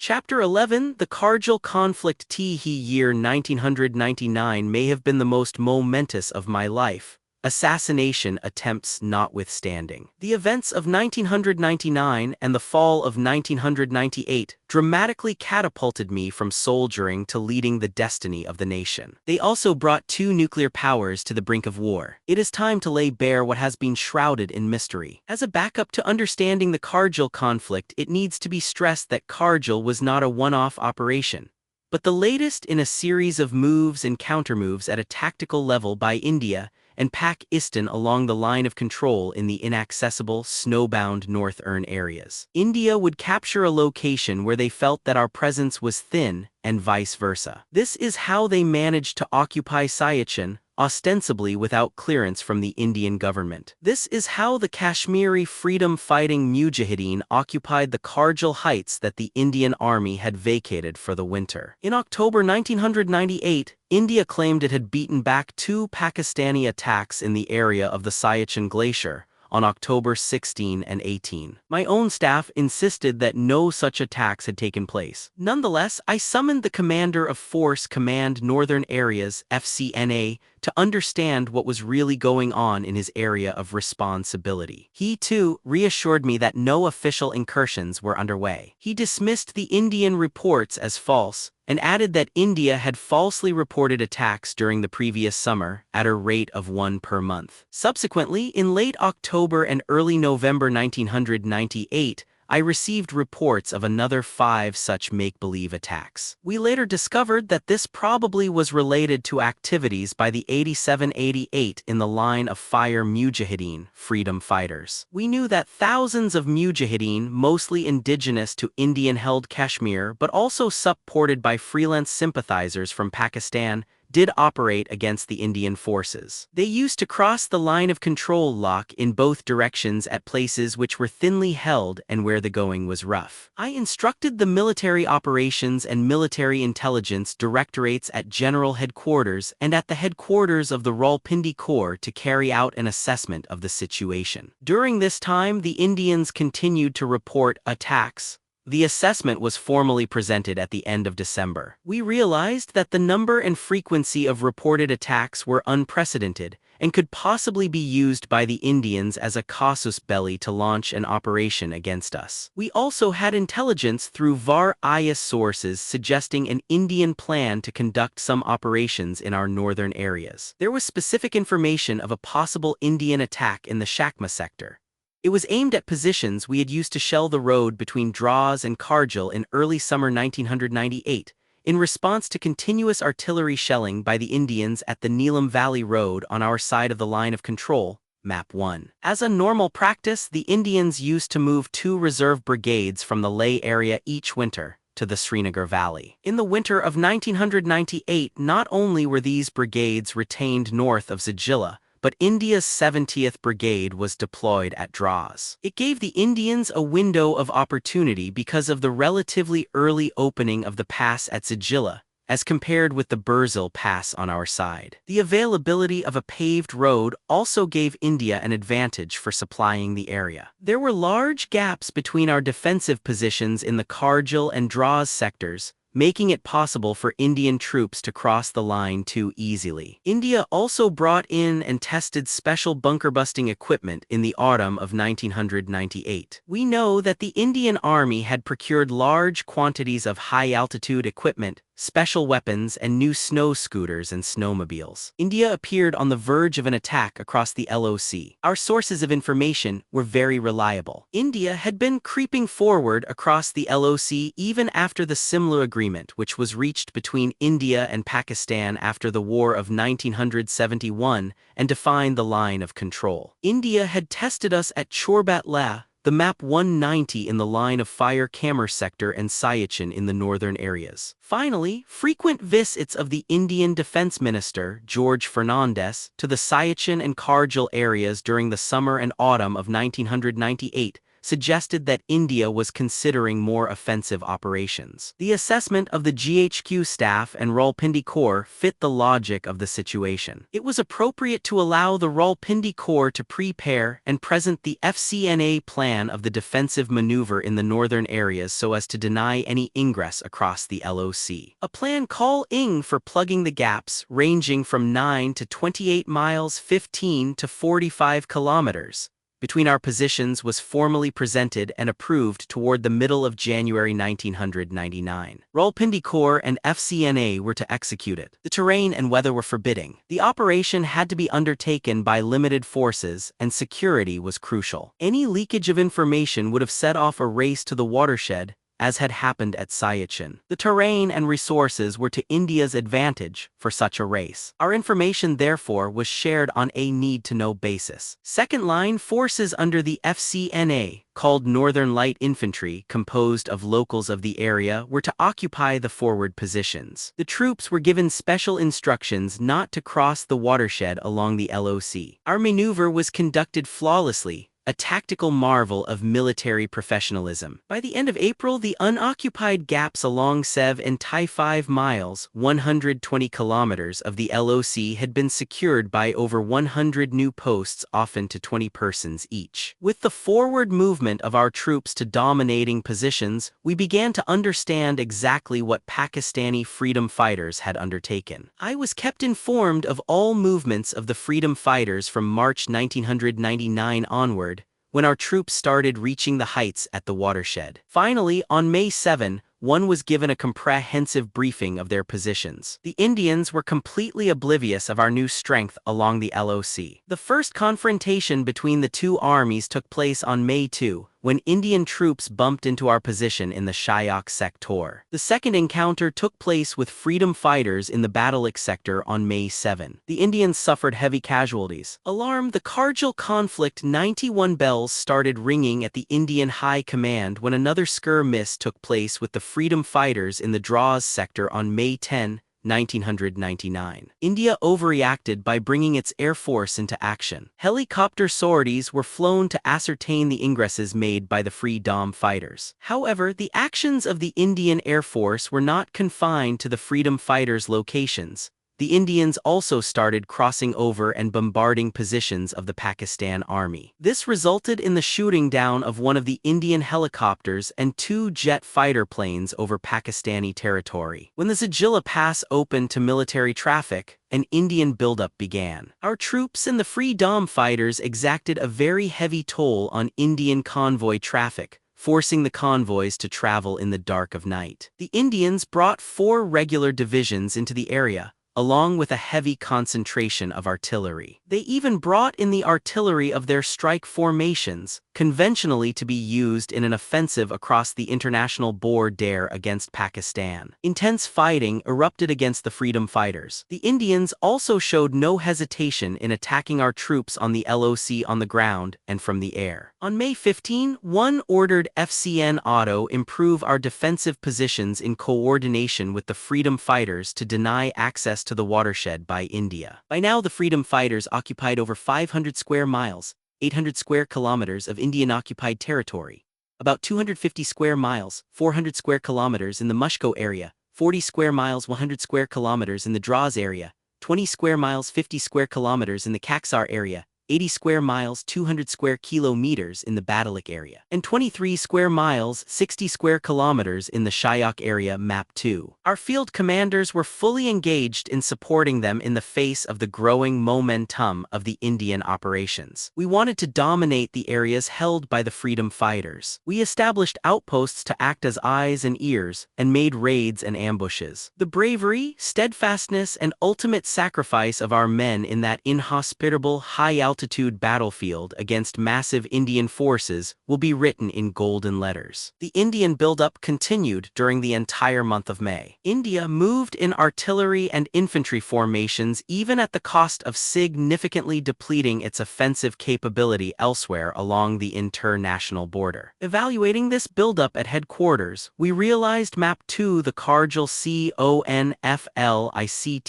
Chapter 11, The Kargil Conflict. Year 1999 may have been the most momentous of my life, assassination attempts notwithstanding. The events of 1999 and the fall of 1998 dramatically catapulted me from soldiering to leading the destiny of the nation. They also brought two nuclear powers to the brink of war. It is time to lay bare what has been shrouded in mystery. As a backup to understanding the Kargil conflict, it needs to be stressed that Kargil was not a one-off operation, but the latest in a series of moves and countermoves at a tactical level by India and Pakistan along the line of control in the inaccessible, snowbound northern areas. India would capture a location where they felt that our presence was thin, and vice versa. This is how they managed to occupy Siachen, ostensibly without clearance from the Indian government. This is how the Kashmiri freedom-fighting Mujahideen occupied the Kargil heights that the Indian army had vacated for the winter. In October 1998, India claimed it had beaten back two Pakistani attacks in the area of the Siachen Glacier on October 16 and 18. My own staff insisted that no such attacks had taken place. Nonetheless, I summoned the Commander of Force Command Northern Areas (FCNA) to understand what was really going on in his area of responsibility. He, too, reassured me that no official incursions were underway. He dismissed the Indian reports as false and added that India had falsely reported attacks during the previous summer at a rate of one per month. Subsequently, in late October and early November 1998, I received reports of another 5 such make-believe attacks. We later discovered that this probably was related to activities by the 87-88 in the line of fire Mujahideen freedom fighters. We knew that thousands of Mujahideen, mostly indigenous to Indian-held Kashmir but also supported by freelance sympathizers from Pakistan, did operate against the Indian forces. They used to cross the line of control lock in both directions at places which were thinly held and where the going was rough. I instructed the Military Operations and Military Intelligence Directorates at General Headquarters and at the headquarters of the Rawalpindi Corps to carry out an assessment of the situation. During this time, the Indians continued to report attacks. The assessment was formally presented at the end of December. We realized that the number and frequency of reported attacks were unprecedented and could possibly be used by the Indians as a casus belli to launch an operation against us. We also had intelligence through various sources suggesting an Indian plan to conduct some operations in our northern areas. There was specific information of a possible Indian attack in the Shakma sector. It was aimed at positions we had used to shell the road between Dras and Kargil in early summer 1998, in response to continuous artillery shelling by the Indians at the Neelam Valley Road on our side of the line of control, Map 1. As a normal practice, the Indians used to move 2 reserve brigades from the Leh area each winter to the Srinagar Valley. In the winter of 1998, not only were these brigades retained north of Zajila, but India's 70th Brigade was deployed at Dras. It gave the Indians a window of opportunity because of the relatively early opening of the pass at Zajila, as compared with the Burzil Pass on our side. The availability of a paved road also gave India an advantage for supplying the area. There were large gaps between our defensive positions in the Kargil and Dras sectors, making it possible for Indian troops to cross the line too easily. India also brought in and tested special bunker-busting equipment in the autumn of 1998. We know that the Indian Army had procured large quantities of high-altitude equipment, special weapons, and new snow scooters and snowmobiles. India appeared on the verge of an attack across the LOC. Our sources of information were very reliable. India had been creeping forward across the LOC even after the Simla Agreement, which was reached between India and Pakistan after the War of 1971 and defined the line of control. India had tested us at Chorbat Leh, the Map 190 in the line of fire Kamar sector and Siachen in the northern areas. Finally, frequent visits of the Indian Defense Minister, George Fernandes, to the Siachen and Kargil areas during the summer and autumn of 1998 suggested that India was considering more offensive operations. The assessment of the GHQ staff and Rawalpindi Corps fit the logic of the situation. It was appropriate to allow the Rawalpindi Corps to prepare and present the FCNA plan of the defensive maneuver in the northern areas so as to deny any ingress across the LOC. A plan call-ing for plugging the gaps ranging from 9 to 28 miles 15 to 45 kilometers between our positions was formally presented and approved toward the middle of January 1999. Rawalpindi Corps and FCNA were to execute it. The terrain and weather were forbidding. The operation had to be undertaken by limited forces, and security was crucial. Any leakage of information would have set off a race to the watershed, as had happened at Siachen. The terrain and resources were to India's advantage for such a race. Our information therefore was shared on a need-to-know basis. Second-line forces under the FCNA, called Northern Light Infantry, composed of locals of the area, were to occupy the forward positions. The troops were given special instructions not to cross the watershed along the LOC. Our maneuver was conducted flawlessly, a tactical marvel of military professionalism. By the end of April, the unoccupied gaps along Sev and Tai 5 miles, 120 kilometers of the LOC had been secured by over 100 new posts, often to 20 persons each. With the forward movement of our troops to dominating positions, we began to understand exactly what Pakistani freedom fighters had undertaken. I was kept informed of all movements of the freedom fighters from March 1999 onward, when our troops started reaching the heights at the watershed. Finally, on May 7, one was given a comprehensive briefing of their positions. The Indians were completely oblivious of our new strength along the LOC. The first confrontation between the two armies took place on May 2, when Indian troops bumped into our position in the Shayok sector. The second encounter took place with freedom fighters in the Badalik sector on May 7. The Indians suffered heavy casualties. Alarmed, the Kargil Conflict 91 bells started ringing at the Indian High Command when another skirmish took place with the freedom fighters in the Draws sector on May 10, 1999. India overreacted by bringing its air force into action. Helicopter sorties were flown to ascertain the ingresses made by the freedom fighters. However, the actions of the Indian Air Force were not confined to the freedom fighters' locations. The Indians also started crossing over and bombarding positions of the Pakistan Army. This resulted in the shooting down of one of the Indian helicopters and 2 jet fighter planes over Pakistani territory. When the Zajila Pass opened to military traffic, an Indian buildup began. Our troops and the freedom fighters exacted a very heavy toll on Indian convoy traffic, forcing the convoys to travel in the dark of night. The Indians brought 4 regular divisions into the area, along with a heavy concentration of artillery. They even brought in the artillery of their strike formations, conventionally to be used in an offensive across the international border against Pakistan. Intense fighting erupted against the freedom fighters. The Indians also showed no hesitation in attacking our troops on the LOC on the ground and from the air. On May 15, one ordered FCN Auto improve our defensive positions in coordination with the freedom fighters to deny access to the watershed by India. By now, the freedom fighters occupied over 500 square miles, 800 square kilometers of Indian-occupied territory, about 250 square miles, 400 square kilometers in the Mushko area, 40 square miles, 100 square kilometers in the Draws area, 20 square miles, 50 square kilometers in the Kaksar area, 80 square miles, 200 square kilometers in the Badalik area, and 23 square miles, 60 square kilometers in the Shayok area Map 2. Our field commanders were fully engaged in supporting them in the face of the growing momentum of the Indian operations. We wanted to dominate the areas held by the freedom fighters. We established outposts to act as eyes and ears, and made raids and ambushes. The bravery, steadfastness, and ultimate sacrifice of our men in that inhospitable, high-altitude battlefield against massive Indian forces will be written in golden letters. The Indian buildup continued during the entire month of May. India moved in artillery and infantry formations even at the cost of significantly depleting its offensive capability elsewhere along the international border. Evaluating this buildup at headquarters, we realized Map 2, the Kargil Conflict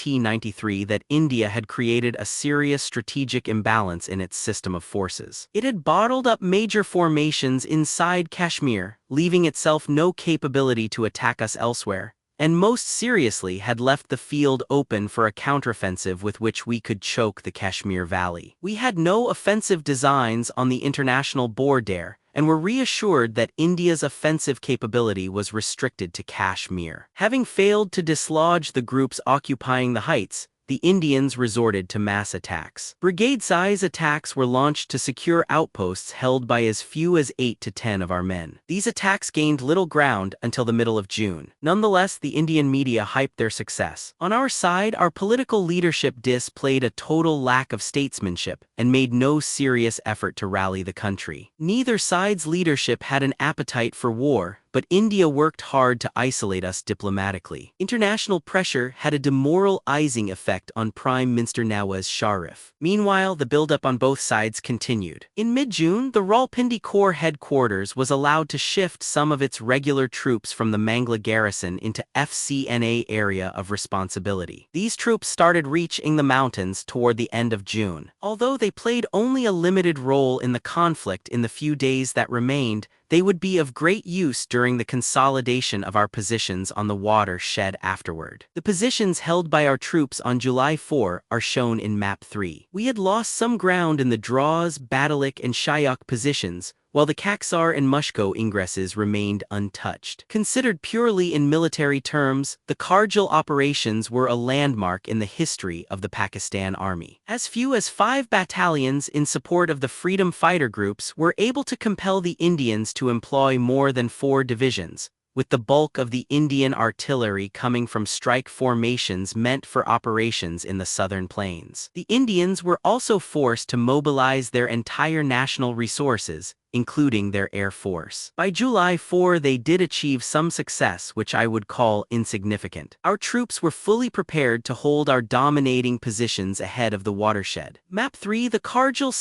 93, that India had created a serious strategic imbalance imbalance in its system of forces. It had bottled up major formations inside Kashmir, leaving itself no capability to attack us elsewhere, and most seriously had left the field open for a counteroffensive with which we could choke the Kashmir Valley. We had no offensive designs on the international border, and were reassured that India's offensive capability was restricted to Kashmir. Having failed to dislodge the groups occupying the heights, the Indians resorted to mass attacks. Brigade-size attacks were launched to secure outposts held by as few as 8 to 10 of our men. These attacks gained little ground until the middle of June. Nonetheless, the Indian media hyped their success. On our side, our political leadership displayed a total lack of statesmanship and made no serious effort to rally the country. Neither side's leadership had an appetite for war, but India worked hard to isolate us diplomatically. International pressure had a demoralizing effect on Prime Minister Nawaz Sharif. Meanwhile, the buildup on both sides continued. In mid-June, the Rawalpindi Corps headquarters was allowed to shift some of its regular troops from the Mangla garrison into FCNA area of responsibility. These troops started reaching the mountains toward the end of June. Although they played only a limited role in the conflict in the few days that remained, they would be of great use during the consolidation of our positions on the watershed afterward. The positions held by our troops on July 4 are shown in Map 3. We had lost some ground in the Draws, Badalik, and Shayok positions, while the Kaksar and Mushko ingresses remained untouched. Considered purely in military terms, the Kargil operations were a landmark in the history of the Pakistan Army. As few as 5 battalions in support of the freedom fighter groups were able to compel the Indians to employ more than 4 divisions, with the bulk of the Indian artillery coming from strike formations meant for operations in the southern plains. The Indians were also forced to mobilize their entire national resources, including their air force. By July 4, they did achieve some success which I would call insignificant. Our troops were fully prepared to hold our dominating positions ahead of the watershed. Map 3, the Kargil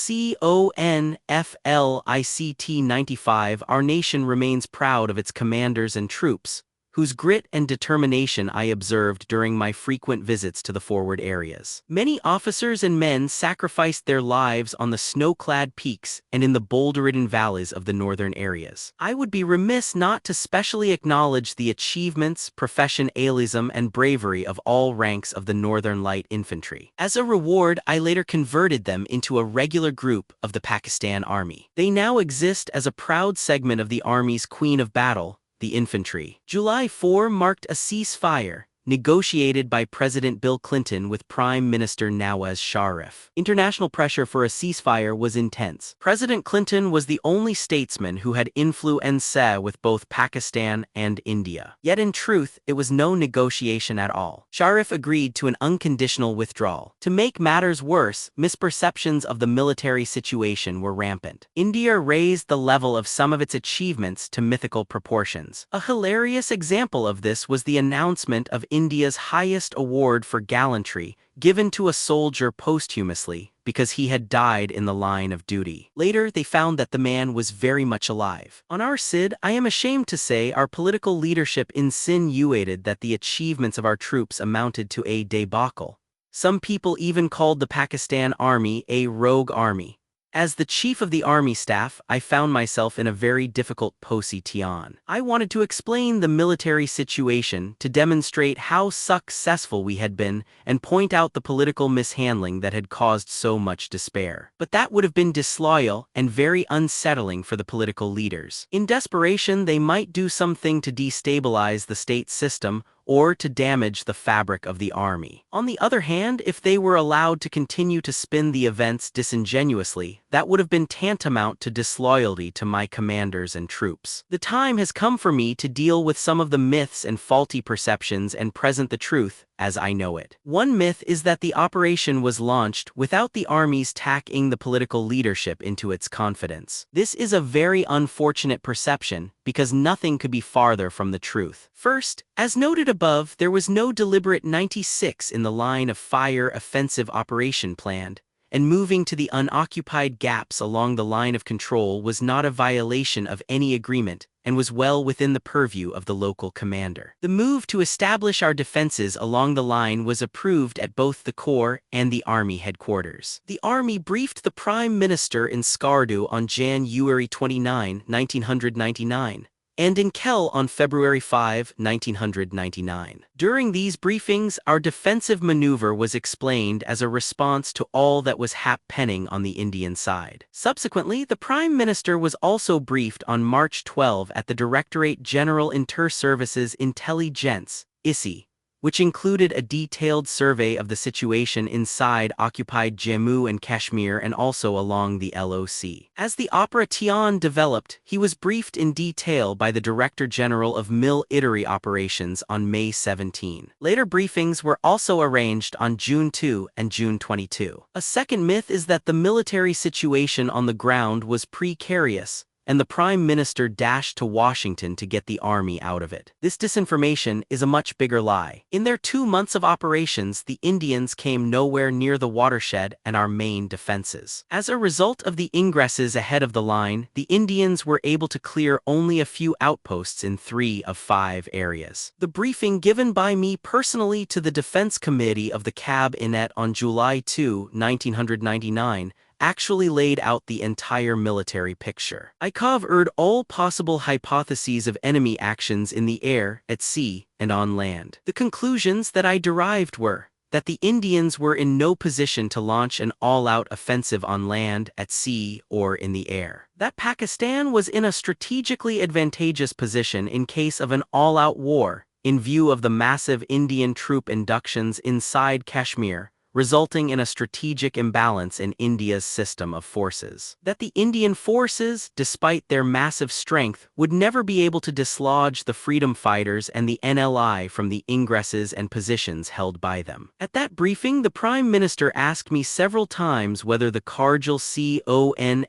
CONFLICT 95. Our nation remains proud of its commanders and troops, whose grit and determination I observed during my frequent visits to the forward areas. Many officers and men sacrificed their lives on the snow-clad peaks and in the boulder-ridden valleys of the northern areas. I would be remiss not to specially acknowledge the achievements, professionalism, and bravery of all ranks of the Northern Light Infantry. As a reward, I later converted them into a regular group of the Pakistan Army. They now exist as a proud segment of the Army's Queen of Battle, the infantry. July 4 marked a ceasefire, negotiated by President Bill Clinton with Prime Minister Nawaz Sharif. International pressure for a ceasefire was intense. President Clinton was the only statesman who had influence with both Pakistan and India. Yet in truth, it was no negotiation at all. Sharif agreed to an unconditional withdrawal. To make matters worse, misperceptions of the military situation were rampant. India raised the level of some of its achievements to mythical proportions. A hilarious example of this was the announcement of India's highest award for gallantry, given to a soldier posthumously because he had died in the line of duty. Later, they found that the man was very much alive. On our side, I am ashamed to say our political leadership insinuated that the achievements of our troops amounted to a debacle. Some people even called the Pakistan Army a rogue army. As the chief of the army staff, I found myself in a very difficult position. I wanted to explain the military situation to demonstrate how successful we had been and point out the political mishandling that had caused so much despair. But that would have been disloyal and very unsettling for the political leaders. In desperation, they might do something to destabilize the state system or to damage the fabric of the army. On the other hand, if they were allowed to continue to spin the events disingenuously, that would have been tantamount to disloyalty to my commanders and troops. The time has come for me to deal with some of the myths and faulty perceptions and present the truth as I know it. One myth is that the operation was launched without the armies taking the political leadership into its confidence. This is a very unfortunate perception because nothing could be farther from the truth. First, as noted above, there was no deliberate 96 in the line of fire offensive operation planned, and moving to the unoccupied gaps along the line of control was not a violation of any agreement and was well within the purview of the local commander. The move to establish our defenses along the line was approved at both the Corps and the Army headquarters. The Army briefed the Prime Minister in Skardu on January 29, 1999. And in Kel on February 5, 1999. During these briefings, our defensive maneuver was explained as a response to all that was happening on the Indian side. Subsequently, the Prime Minister was also briefed on March 12 at the Directorate General Inter Services Intelligence, ISI, which included a detailed survey of the situation inside occupied Jammu and Kashmir and also along the LOC. As the operation developed, he was briefed in detail by the Director General of Military Operations on May 17. Later briefings were also arranged on June 2 and June 22. A second myth is that the military situation on the ground was precarious, and the Prime Minister dashed to Washington to get the army out of it. This disinformation is a much bigger lie. In their 2 months of operations, the Indians came nowhere near the watershed and our main defenses. As a result of the ingresses ahead of the line, the Indians were able to clear only a few outposts in 3 of 5 areas. The briefing given by me personally to the Defense Committee of the Cabinet on July 2, 1999, actually laid out the entire military picture. I covered all possible hypotheses of enemy actions in the air, at sea, and on land. The conclusions that I derived were that the Indians were in no position to launch an all-out offensive on land, at sea, or in the air. That Pakistan was in a strategically advantageous position in case of an all-out war, in view of the massive Indian troop inductions inside Kashmir, resulting in a strategic imbalance in India's system of forces. That the Indian forces, despite their massive strength, would never be able to dislodge the freedom fighters and the NLI from the ingresses and positions held by them. At that briefing, the Prime Minister asked me several times whether the Kargil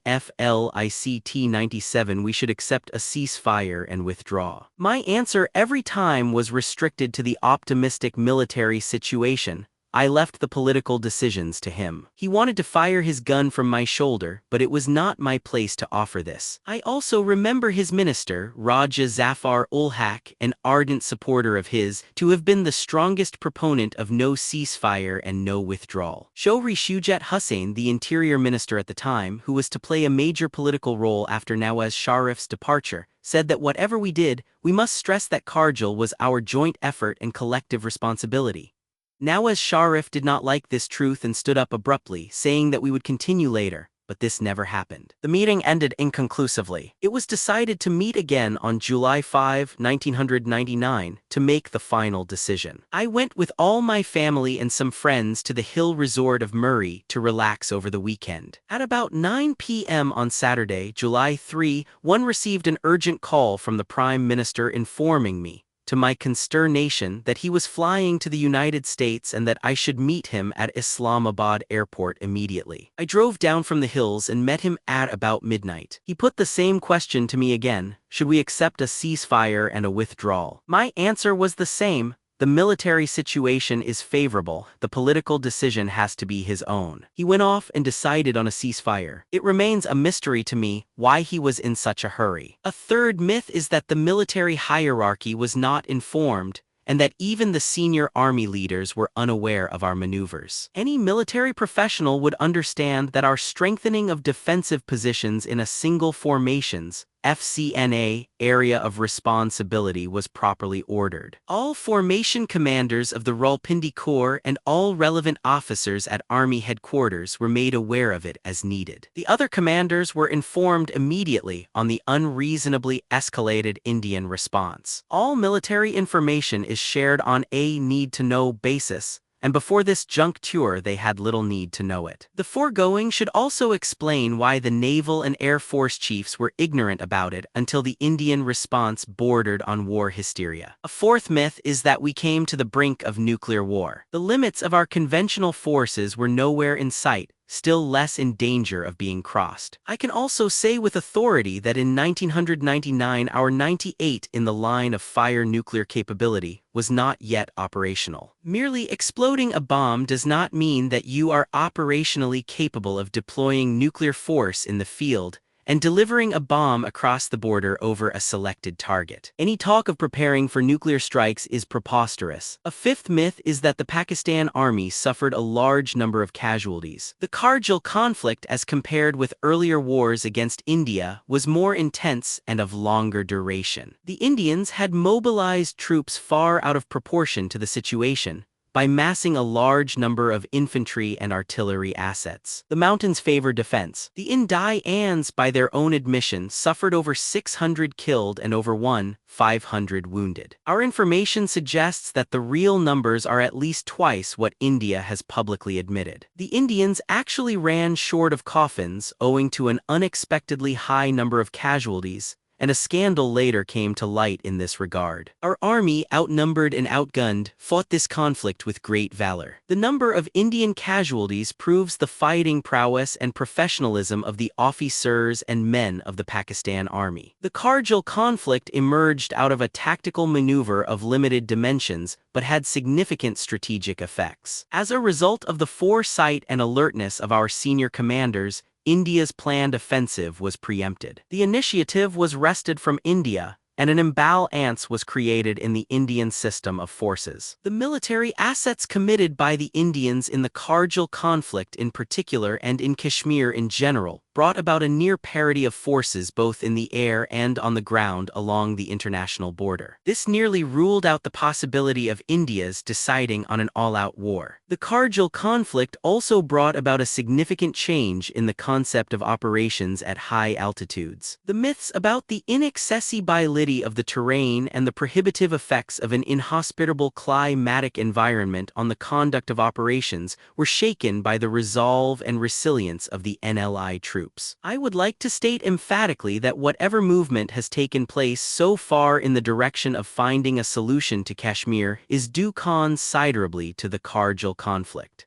Conflict 97 we should accept a ceasefire and withdraw. My answer every time was restricted to the optimistic military situation. I left the political decisions to him. He wanted to fire his gun from my shoulder, but it was not my place to offer this. I also remember his minister, Raja Zafar ul Haq, an ardent supporter of his, to have been the strongest proponent of no ceasefire and no withdrawal. Shohri Shujat Hussain, the interior minister at the time, who was to play a major political role after Nawaz Sharif's departure, said that whatever we did, we must stress that Kargil was our joint effort and collective responsibility. Nawaz Sharif did not like this truth and stood up abruptly, saying that we would continue later, but this never happened. The meeting ended inconclusively. It was decided to meet again on July 5, 1999, to make the final decision. I went with all my family and some friends to the hill resort of Murree to relax over the weekend. At about 9 p.m. on Saturday, July 3, one received an urgent call from the Prime Minister informing me, to my consternation, that he was flying to the United States and that I should meet him at Islamabad airport immediately. I drove down from the hills and met him at about midnight. He put the same question to me again: should we accept a ceasefire and a withdrawal? My answer was the same: the military situation is favorable, the political decision has to be his own. He went off and decided on a ceasefire. It remains a mystery to me why he was in such a hurry. A third myth is that the military hierarchy was not informed, and that even the senior army leaders were unaware of our maneuvers. Any military professional would understand that our strengthening of defensive positions in a single formations FCNA area of responsibility was properly ordered. All formation commanders of the Rawalpindi Corps and all relevant officers at Army headquarters were made aware of it as needed. The other commanders were informed immediately on the unreasonably escalated Indian response. All military information is shared on a need-to-know basis, and before this juncture they had little need to know it. The foregoing should also explain why the Naval and Air Force chiefs were ignorant about it until the Indian response bordered on war hysteria. A fourth myth is that we came to the brink of nuclear war. The limits of our conventional forces were nowhere in sight, still less in danger of being crossed. I can also say with authority that in 1999 our 98 in the line of fire nuclear capability was not yet operational. Merely exploding a bomb does not mean that you are operationally capable of deploying nuclear force in the field and delivering a bomb across the border over a selected target. Any talk of preparing for nuclear strikes is preposterous. A fifth myth is that the Pakistan army suffered a large number of casualties. The Kargil conflict, as compared with earlier wars against India, was more intense and of longer duration. The Indians had mobilized troops far out of proportion to the situation, by massing a large number of infantry and artillery assets. The mountains favor defense. The Indians, by their own admission, suffered over 600 killed and over 500 wounded. Our information suggests that the real numbers are at least twice what India has publicly admitted. The Indians actually ran short of coffins owing to an unexpectedly high number of casualties, and a scandal later came to light in this regard. Our army, outnumbered and outgunned, fought this conflict with great valor. The number of Indian casualties proves the fighting prowess and professionalism of the officers and men of the Pakistan army. The Kargil conflict emerged out of a tactical maneuver of limited dimensions, but had significant strategic effects. As a result of the foresight and alertness of our senior commanders, India's planned offensive was preempted. The initiative was wrested from India, and an imbalance was created in the Indian system of forces. The military assets committed by the Indians in the Kargil conflict in particular and in Kashmir in general brought about a near parity of forces both in the air and on the ground along the international border. This nearly ruled out the possibility of India's deciding on an all-out war. The Kargil conflict also brought about a significant change in the concept of operations at high altitudes. The myths about the inaccessibility of the terrain and the prohibitive effects of an inhospitable climatic environment on the conduct of operations were shaken by the resolve and resilience of the NLI troops. I would like to state emphatically that whatever movement has taken place so far in the direction of finding a solution to Kashmir is due considerably to the Kargil conflict.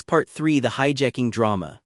Part 3: The hijacking drama.